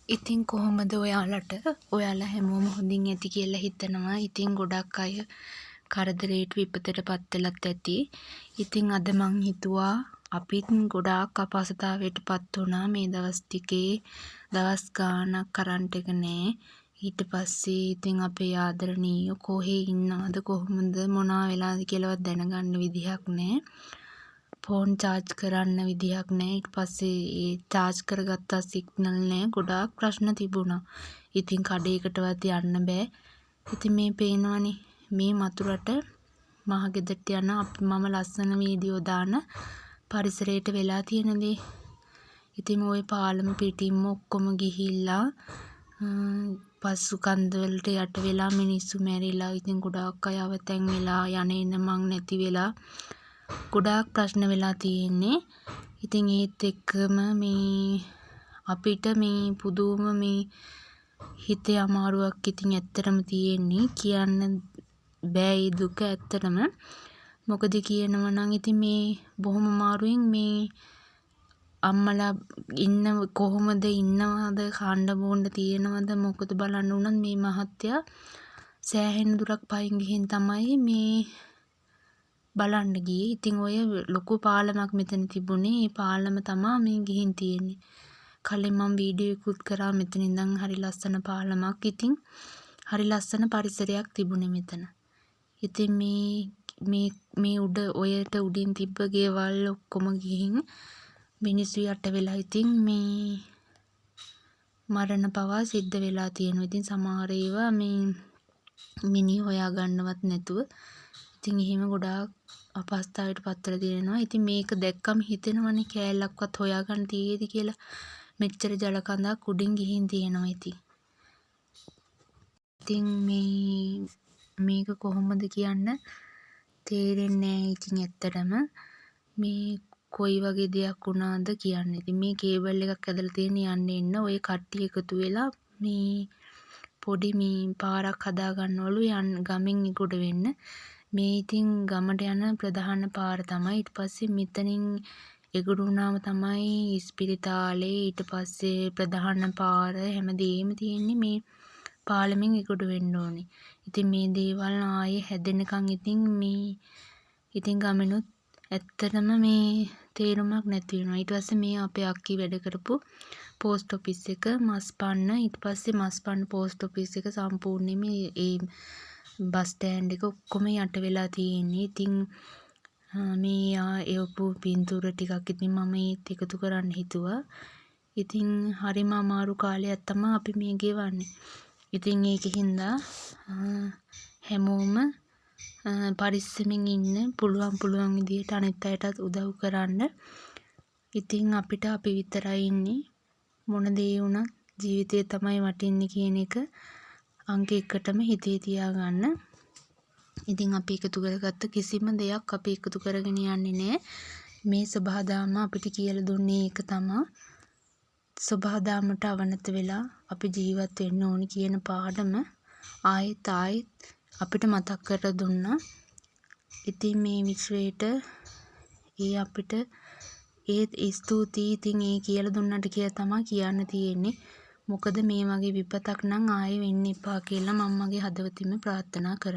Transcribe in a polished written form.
ඉතින් කොහොමද ඔයාලට? ඔයාලා හැමෝම හොඳින් ඇති කියලා හිතනවා. ඉතින් ගොඩක් අය කරදරයට විපතටපත් වෙලත් ඇති. ඉතින් අද මං හිතුවා අපිත් ගොඩාක් අපහසුතාවයටපත් වුණා මේ දවස් ටිකේ. දවස් ගාණක් කරන්ට් එක නෑ. ඊට පස්සේ ඉතින් අපේ ආදරණීයෝ කොහේ ඉන්නවද කොහොමද මොනවා වෙලාද කියලාවත් දැනගන්න විදිහක් නෑ. ෆෝන් charge කරන්න විදිහක් නෑ. ඊට පස්සේ ඒ charge කරගත්ත සිග්නල් නෑ. ගොඩාක් ප්‍රශ්න තිබුණා. ඉතින් කඩේකටවත් යන්න බෑ. ඉතින් මේ පේනවනේ මේ මතුරට මහ ගෙදරට යන මම ලස්සන වීඩියෝ දාන පරිසරයට වෙලා තියෙන දේ. ඉතින් ওই පාලම පිටින්ම ඔක්කොම ගිහිල්ලා පස්සු කන්දවලට යට වෙලා මිනිස්සු මැරිලා. ඉතින් ගොඩාක් අය අවතැන් වෙලා යන එන මං නැති වෙලා ගොඩාක් ප්‍රශ්න වෙලා තියෙන්නේ. ඉතින් ඒත් එක්කම මේ අපිට මේ පුදුම මේ හිතේ අමාරුවක් ඉතින් ඇත්තටම තියෙන්නේ. කියන්න බෑ ඒ දුක ඇත්තටම. මොකද කියනවා නම් ඉතින් මේ බොහොම අමාරුවෙන් මේ අම්මලා ඉන්න කොහොමද ඉන්නවද කන්න බොන්න තියෙනවද මොකද බලන්න උනත් මේ මහත්තයා සෑහෙන දුරක් පයින් ගිහින් තමයි මේ බලන්න ගියේ. ඉතින් ඔය ලොකු පාලමක් මෙතන තිබුණේ. ඒ පාලම තමා මේ ගිහින් තියෙන්නේ. කලින් මම වීඩියෝ එකකුත් කරා මෙතන ඉඳන් හරි ලස්සන පාලමක්. ඉතින් හරි ලස්සන පරිසරයක් තිබුණේ මෙතන. ඉතින් මේ උඩ ඔයට උඩින් තිබ්බ ගෙවල් ඔක්කොම ගිහින් මිනිස්සු යට වෙලා ඉතින් මේ මරණ පවා සිද්ධ වෙලා තියෙනවා. ඉතින් සමහර ඒවා මේ මිනිහ හොයා ගන්නවත් නැතුව ඉතින් එහෙම ගොඩාක් අපහසුතාවයට පත් වෙලා තියෙනවා. ඉතින් මේක දැක්කම හිතෙනවනේ කෑල්ලක්වත් හොයාගන්න තියෙයිද කියලා. මෙච්චර ජල කඳක් උඩින් ගිහින් තියෙනවා ඉතින් මේක කොහොමද කියන්න තේරෙන්නේ නැහැ. ඉතින් ඇත්තටම මේ කොයි වගේ දෙයක් වුණාද කියන්නේ. ඉතින් මේ කේබල් එකක් ඇදලා තියෙන යන්න එන්න ඔය කට්ටිය එකතු වෙලා මේ පොඩි මේ පාරක් හදා ගන්නවලු ගමෙන් ගොඩ වෙන්න. මේ ඉතින් ගමට යන ප්‍රධාන පාර තමයි. ඊට පස්සේ මෙතනින් එගොඩ වුණාම තමයි ඉස්පිරිතාලේ ඊට පස්සේ ප්‍රධාන පාර හැමදේම තියෙන්නේ මේ පාලමෙන් එගොඩ වෙන්න ඕනේ. ඉතින් මේ දේවල් ආයේ හැදෙනකන් ඉතින් ගමනුත් ඇත්තටම මේ තේරුමක් නැති වෙනවා. ඊට පස්සේ මේ අපේ අක්කි වැඩ කරපු පෝස්ට් ඔෆිස් එක මස්පන්න. ඊට පස්සේ මස්පන්න පෝස්ට් ඔෆිස් එක සම්පූර්ණයෙන්ම ඒ බස් ස්ටෑන්ඩ් එක ඔක්කොම යට වෙලා තියෙන්නේ. ඉතින් මේ එවපු පින්තූර ටිකක් ඉතින් මම ඒත් එකතු කරන්න හිතුවා. ඉතින් හරිම අමාරු කාලයක් තමයි අපි මේ ගෙවන්නේ. ඉතින් ඒකින්ද හැමෝම පරිස්සමින් ඉන්න පුළුවන් විදියට අනිත් අයටත් උදව් කරන්න. ඉතින් අපිට අපි විතරයි ඉන්නේ. මොන දේ වුණත් ජීවිතය තමයි වටින්නේ කියන එක අංක 1ටම හිතේ තියාගන්න. ඉතින් අපි එකතු කරගත්ත කිසිම දෙයක් අපි එකතු කරගෙන යන්නේ නැහැ. මේ සබහාදාම අපිට කියලා දුන්නේ ඒක තමයි. සබහාදාමට අවනත වෙලා අපි ජීවත් වෙන්න ඕනි කියන පාඩම ආයෙත් අපිට මතක් කර දුන්නා. ඉතින් මේ විශ්වයට අපිට ස්තුතියි. ඉතින් කියලා දුන්නට කියලා තමයි කියන්න තියෙන්නේ. මොකද මේ වගේ විපතක් නම් ආයෙ වෙන්න එපා කියලා මම මගේ හදවතින්ම ප්‍රාර්ථනා කරනවා.